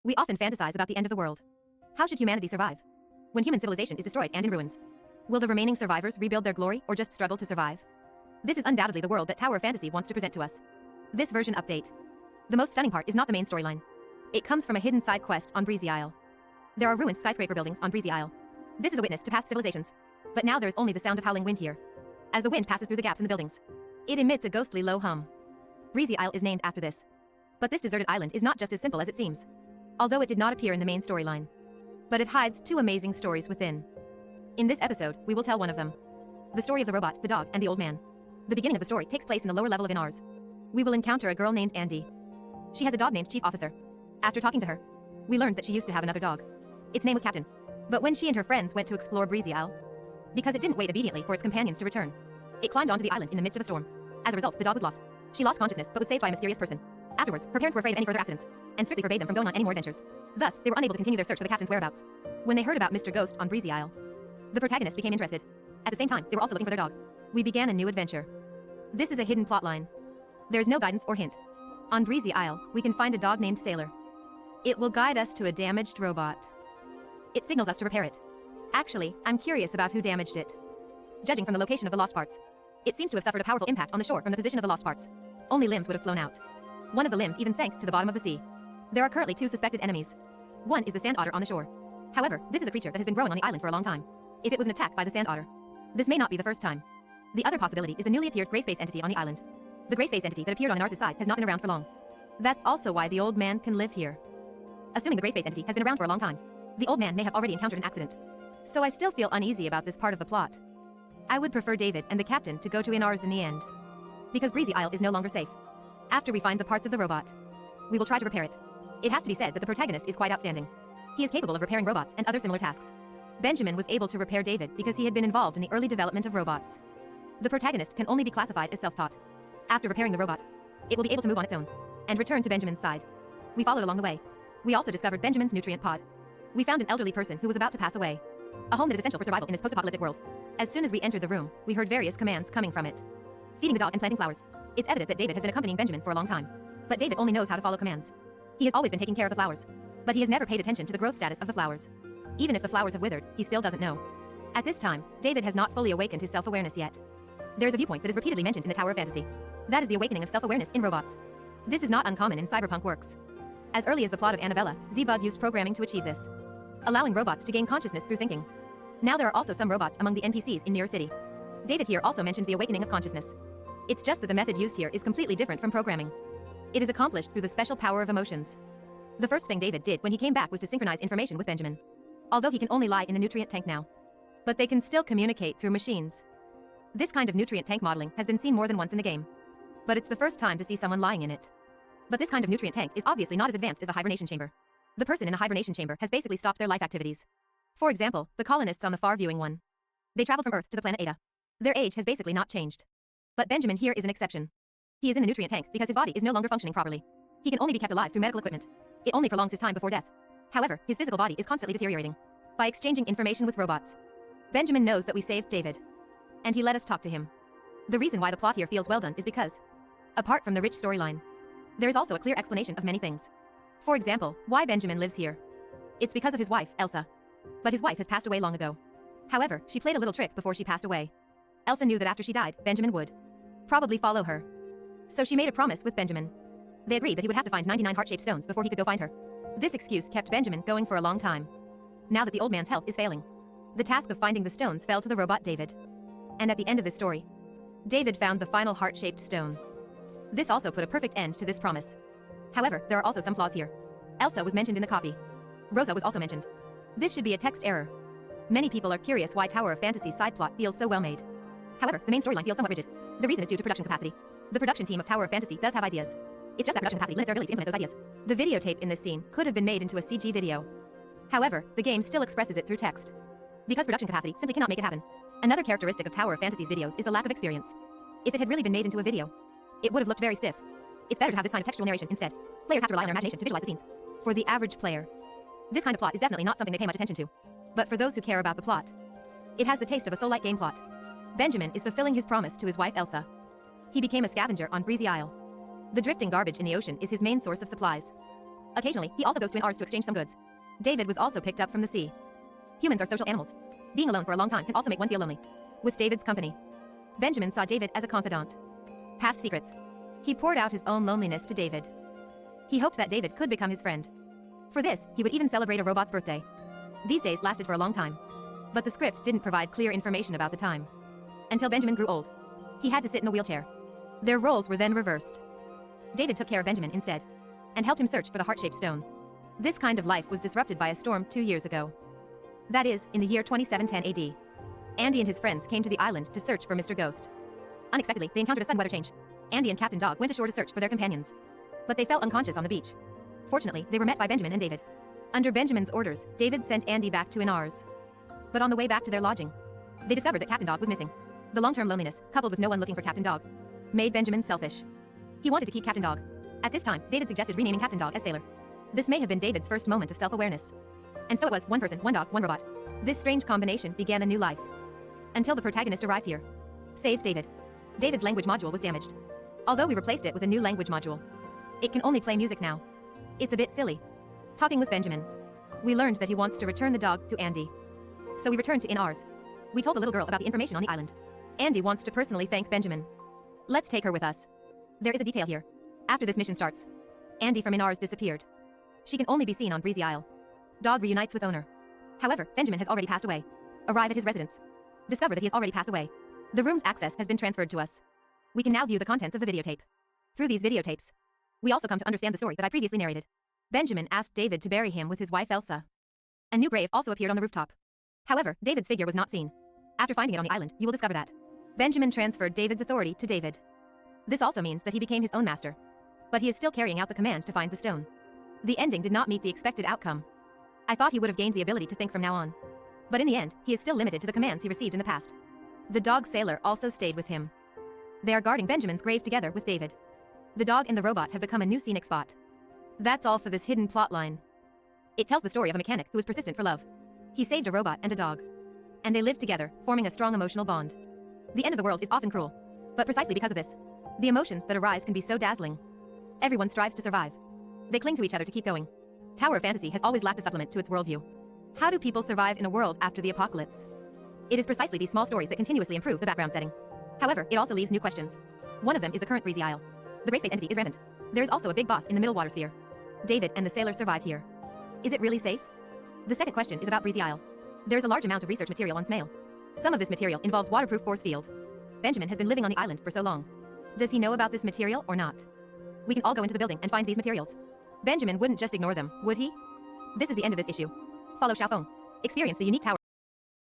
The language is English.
We often fantasize about the end of the world. How should humanity survive? When human civilization is destroyed and in ruins, will the remaining survivors rebuild their glory or just struggle to survive? This is undoubtedly the world that Tower of Fantasy wants to present to us. This version update. The most stunning part is not the main storyline. It comes from a hidden side quest on Breezy Isle. There are ruined skyscraper buildings on Breezy Isle. This is a witness to past civilizations. But now there is only the sound of howling wind here. As the wind passes through the gaps in the buildings, it emits a ghostly low hum. Breezy Isle is named after this. But this deserted island is not just as simple as it seems. Although it did not appear in the main storyline. But it hides two amazing stories within. In this episode, we will tell one of them. The story of the robot, the dog, and the old man. The beginning of the story takes place in the lower level of Inars. We will encounter a girl named Andy. She has a dog named Chief Officer. After talking to her, we learned that she used to have another dog. Its name was Captain. But when she and her friends went to explore Breezy Isle, because it didn't wait obediently for its companions to return, it climbed onto the island in the midst of a storm. As a result, the dog was lost. She lost consciousness but was saved by a mysterious person. Afterwards, her parents were afraid of any further accidents, and strictly forbade them from going on any more adventures. Thus, they were unable to continue their search for the captain's whereabouts. When they heard about Mr. Ghost on Breezy Isle, the protagonist became interested. At the same time, they were also looking for their dog. We began a new adventure. This is a hidden plotline. There's no guidance or hint. On Breezy Isle, we can find a dog named Sailor. It will guide us to a damaged robot. It signals us to repair it. Actually, I'm curious about who damaged it. Judging from the location of the lost parts, it seems to have suffered a powerful impact on the shore from the position of the lost parts. Only limbs would have flown out. One of the limbs even sank to the bottom of the sea. There are currently two suspected enemies. One is the sand otter on the shore. However, this is a creature that has been growing on the island for a long time. If it was an attack by the sand otter, this may not be the first time. The other possibility is the newly appeared gray space entity on the island. The gray space entity that appeared on Inars' side has not been around for long. That's also why the old man can live here. Assuming the gray space entity has been around for a long time, the old man may have already encountered an accident. So I still feel uneasy about this part of the plot. I would prefer David and the captain to go to Inars in the end. Because Breezy Isle is no longer safe. After we find the parts of the robot, we will try to repair it. It has to be said that the protagonist is quite outstanding. He is capable of repairing robots and other similar tasks. Benjamin was able to repair David because he had been involved in the early development of robots. The protagonist can only be classified as self-taught. After repairing the robot, it will be able to move on its own and return to Benjamin's side. We followed along the way. We also discovered Benjamin's nutrient pod. We found an elderly person who was about to pass away. A home that is essential for survival in this post-apocalyptic world. As soon as we entered the room, we heard various commands coming from it. Feeding the dog and planting flowers. It's evident that David has been accompanying Benjamin for a long time. But David only knows how to follow commands. He has always been taking care of the flowers. But he has never paid attention to the growth status of the flowers. Even if the flowers have withered, he still doesn't know. At this time, David has not fully awakened his self-awareness yet. There is a viewpoint that is repeatedly mentioned in the Tower of Fantasy. That is the awakening of self-awareness in robots. This is not uncommon in cyberpunk works. As early as the plot of Annabella, Z-Bug used programming to achieve this, allowing robots to gain consciousness through thinking. Now there are also some robots among the NPCs in Mirror City. David here also mentioned the awakening of consciousness. It's just that the method used here is completely different from programming. It is accomplished through the special power of emotions. The first thing David did when he came back was to synchronize information with Benjamin. Although he can only lie in the nutrient tank now. But they can still communicate through machines. This kind of nutrient tank modeling has been seen more than once in the game. But it's the first time to see someone lying in it. But this kind of nutrient tank is obviously not as advanced as a hibernation chamber. The person in a hibernation chamber has basically stopped their life activities. For example, the colonists on the far viewing one. They traveled from Earth to the planet Ada. Their age has basically not changed. But Benjamin here is an exception. He is in the nutrient tank because his body is no longer functioning properly. He can only be kept alive through medical equipment. It only prolongs his time before death. However, his physical body is constantly deteriorating. By exchanging information with robots, Benjamin knows that we saved David. And he let us talk to him. The reason why the plot here feels well done is because, apart from the rich storyline, there is also a clear explanation of many things. For example, why Benjamin lives here. It's because of his wife, Elsa. But his wife has passed away long ago. However, she played a little trick before she passed away. Elsa knew that after she died, Benjamin would probably follow her. So she made a promise with Benjamin. They agreed that he would have to find 99 heart-shaped stones before he could go find her. This excuse kept Benjamin going for a long time. Now that the old man's health is failing, the task of finding the stones fell to the robot David. And at the end of the story, David found the final heart-shaped stone. This also put a perfect end to this promise. However, there are also some flaws here. Elsa was mentioned in the copy. Rosa was also mentioned. This should be a text error. Many people are curious why Tower of Fantasy's side plot feels so well made. However, the main storyline feels somewhat rigid. The reason is due to production capacity. The production team of Tower of Fantasy does have ideas. It's just that production capacity limits their ability to implement those ideas. The videotape in this scene could have been made into a CG video. However, the game still expresses it through text. Because production capacity simply cannot make it happen. Another characteristic of Tower of Fantasy's videos is the lack of experience. If it had really been made into a video, it would have looked very stiff. It's better to have this kind of textual narration instead. Players have to rely on their imagination to visualize the scenes. For the average player, this kind of plot is definitely not something they pay much attention to. But for those who care about the plot, it has the taste of a soul-like game plot. Benjamin is fulfilling his promise to his wife Elsa. He became a scavenger on Breezy Isle. The drifting garbage in the ocean is his main source of supplies. Occasionally, he also goes to Ars to exchange some goods. David was also picked up from the sea. Humans are social animals. Being alone for a long time can also make one feel lonely. With David's company, Benjamin saw David as a confidant. Past secrets. He poured out his own loneliness to David. He hoped that David could become his friend. For this, he would even celebrate a robot's birthday. These days lasted for a long time. But the script didn't provide clear information about the time. Until Benjamin grew old. He had to sit in a wheelchair. Their roles were then reversed. David took care of Benjamin instead, and helped him search for the heart-shaped stone. This kind of life was disrupted by a storm 2 years ago. That is, in the year 2710 AD. Andy and his friends came to the island to search for Mr. Ghost. Unexpectedly, they encountered a sudden weather change. Andy and Captain Dog went ashore to search for their companions. But they fell unconscious on the beach. Fortunately, they were met by Benjamin and David. Under Benjamin's orders, David sent Andy back to Inars. But on the way back to their lodging, they discovered that Captain Dog was missing. The long-term loneliness, coupled with no one looking for Captain Dog, made Benjamin selfish. He wanted to keep Captain Dog. At this time, David suggested renaming Captain Dog as Sailor. This may have been David's first moment of self-awareness. And so it was, one person, one dog, one robot. This strange combination began a new life. Until the protagonist arrived here. Saved David. David's language module was damaged. Although we replaced it with a new language module, it can only play music now. It's a bit silly. Talking with Benjamin, we learned that he wants to return the dog to Andy. So we returned to Inars. We told the little girl about the information on the island. Andy wants to personally thank Benjamin. Let's take her with us. There is a detail here. After this mission starts, Andy from Inars disappeared. She can only be seen on Breezy Isle. Dog reunites with owner. However, Benjamin has already passed away. Arrive at his residence. Discover that he has already passed away. The room's access has been transferred to us. We can now view the contents of the videotape. Through these videotapes, we also come to understand the story that I previously narrated. Benjamin asked David to bury him with his wife Elsa. A new grave also appeared on the rooftop. However, David's figure was not seen. After finding it on the island, you will discover that Benjamin transferred David's authority to David. This also means that he became his own master. But he is still carrying out the command to find the stone. The ending did not meet the expected outcome. I thought he would have gained the ability to think from now on. But in the end, he is still limited to the commands he received in the past. The dog Sailor also stayed with him. They are guarding Benjamin's grave together with David. The dog and the robot have become a new scenic spot. That's all for this hidden plotline. It tells the story of a mechanic who was persistent for love. He saved a robot and a dog. And they lived together, forming a strong emotional bond. The end of the world is often cruel. But precisely because of this, the emotions that arise can be so dazzling. Everyone strives to survive. They cling to each other to keep going. Tower of Fantasy has always lacked a supplement to its worldview. How do people survive in a world after the apocalypse? It is precisely these small stories that continuously improve the background setting. However, it also leaves new questions. One of them is the current Breezy Isle. The gray space entity is rampant. There is also a big boss in the middle water sphere. David and the sailor survive here. Is it really safe? The second question is about Breezy Isle. There is a large amount of research material on Snail. Some of this material involves waterproof force field. Benjamin has been living on the island for so long. Does he know about this material or not? We can all go into the building and find these materials. Benjamin wouldn't just ignore them, would he? This is the end of this issue. Follow Xiaofeng. Experience the unique tower